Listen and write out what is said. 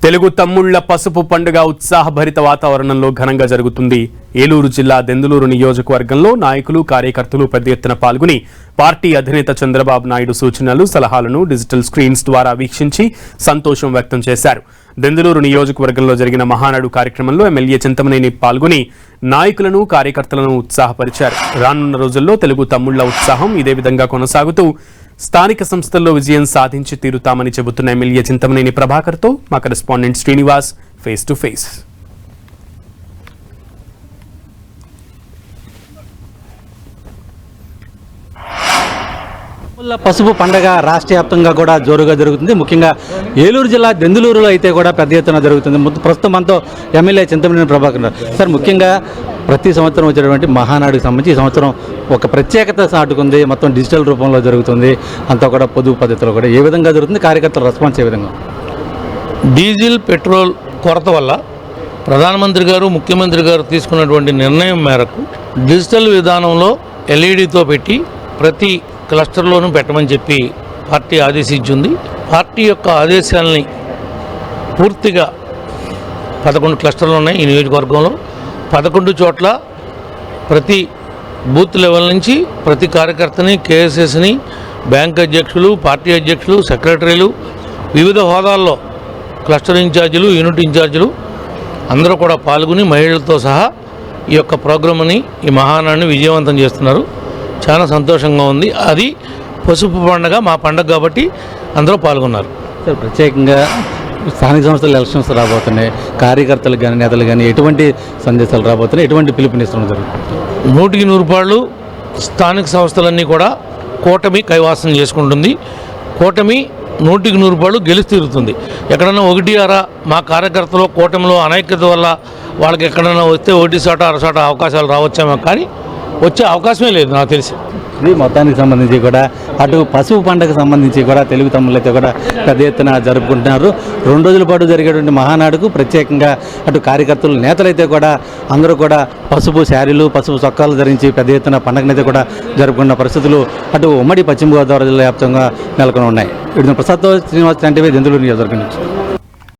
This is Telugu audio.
తెలుగు తమ్ముళ్ల పసుపు పండుగ ఉత్సాహభరిత వాతావరణంలో ఘనంగా జరుగుతుంది. ఏలూరు జిల్లా దెందులూరు నియోజకవర్గంలో నాయకులు కార్యకర్తలు పెద్ద ఎత్తున పాల్గొని పార్టీ అధినేత చంద్రబాబు నాయుడు సూచనలు సలహాలను డిజిటల్ స్క్రీన్స్ ద్వారా వీక్షించి సంతోషం వ్యక్తం చేశారు. దెందులూరు నియోజకవర్గంలో జరిగిన మహానాడు కార్యక్రమంలో ఎమ్మెల్యే చింతమనేని పాల్గొని నాయకులను కార్యకర్తలను ఉత్సాహపరిచారు. రానున్న రోజుల్లో తెలుగు తమ్ముళ్ల ఉత్సాహం ఇదే విధంగా కొనసాగుతూ స్థానిక సంస్థల్లో విజయం సాధించి తీరుతామని చెబుతున్న ఎమ్మెల్యే చింతమనేని ప్రభాకర్తో మా correspondent Srinivas face to face. పసుపు పండగ రాష్ట్ర వ్యాప్తంగా కూడా జోరుగా జరుగుతుంది. ముఖ్యంగా ఏలూరు జిల్లా దెందులూరులో అయితే కూడా పెద్ద ఎత్తున జరుగుతుంది. ప్రస్తుతం మనతో ఎమ్మెల్యే చింతమనేని ప్రభాకర్ సార్. ముఖ్యంగా ప్రతి సంవత్సరం వచ్చేటువంటి మహానాడుకు సంబంధించి ఈ సంవత్సరం ఒక ప్రత్యేకత సాటుకుంది. మొత్తం డిజిటల్ రూపంలో జరుగుతుంది. అంతా కూడా పొదుపు పద్ధతిలో కూడా ఏ విధంగా జరుగుతుంది, కార్యకర్తల రెస్పాన్స్ ఏ విధంగా? డీజిల్ పెట్రోల్ కొరత వల్ల ప్రధానమంత్రి గారు ముఖ్యమంత్రి గారు తీసుకున్నటువంటి నిర్ణయం మేరకు డిజిటల్ విధానంలో ఎల్ఈడితో పెట్టి ప్రతి క్లస్టర్లోనూ పెట్టమని చెప్పి పార్టీ ఆదేశించింది. పార్టీ యొక్క ఆదేశాలని పూర్తిగా 11 క్లస్టర్లు ఉన్నాయి ఈ నియోజకవర్గంలో. 11 చోట్ల ప్రతి బూత్ లెవెల్ నుంచి ప్రతి కార్యకర్తని, కేఎస్ఎస్ని, బ్యాంక్ అధ్యక్షులు, పార్టీ అధ్యక్షులు, సెక్రటరీలు, వివిధ హోదాల్లో క్లస్టర్ ఇన్ఛార్జీలు, యూనిట్ ఇన్ఛార్జీలు అందరూ కూడా పాల్గొని మహిళలతో సహా ఈ యొక్క ప్రోగ్రామ్ని, ఈ మహానాడిని విజయవంతం చేస్తున్నారు. చాలా సంతోషంగా ఉంది. అది పసుపు పండుగ, మా పండుగ కాబట్టి అందరూ పాల్గొన్నారు. సార్, ప్రత్యేకంగా స్థానిక సంస్థల ఎలక్షన్స్ రాబోతున్నాయి. కార్యకర్తలు కానీ నేతలు కానీ ఎటువంటి సందేశాలు రాబోతున్నాయి, ఎటువంటి పిలుపునిస్తున్నారు జరుగుతుంది? 100కి 100 రూపాయలు స్థానిక సంస్థలన్నీ కూడా కూటమి కైవాసం చేసుకుంటుంది. కూటమి 100కి 100 రూపాయలు గెలిచి తీరుతుంది. ఎక్కడన్నా 1 మా కార్యకర్తలు కూటమిలో అనైక్యత వల్ల వాళ్ళకి ఎక్కడన్నా వస్తే 1 చోట 2 చోట అవకాశాలు రావచ్చామో కానీ వచ్చే అవకాశమే లేదు నాకు తెలిసి. ఇది మొత్తానికి సంబంధించి కూడా అటు పసుపు పండుగకు సంబంధించి కూడా తెలుగు తమ్ముళ్ళు అయితే కూడా పెద్ద ఎత్తున జరుపుకుంటున్నారు. 2 రోజుల పాటు జరిగేటువంటి మహానాడుకు ప్రత్యేకంగా అటు కార్యకర్తలు, నేతలైతే కూడా అందరూ కూడా పసుపు శారీలు, పసుపు చొక్కాలు ధరించి పెద్ద ఎత్తున పండుగనైతే కూడా జరుపుకున్న పరిస్థితులు అటు ఉమ్మడి పశ్చిమ గోదావరి జిల్లా వ్యాప్తంగా నెలకొని ఉన్నాయి. ప్రసాద్తో శ్రీనివాస్, టీవీ, దెందులూరు నియోజకవర్గం నుంచి.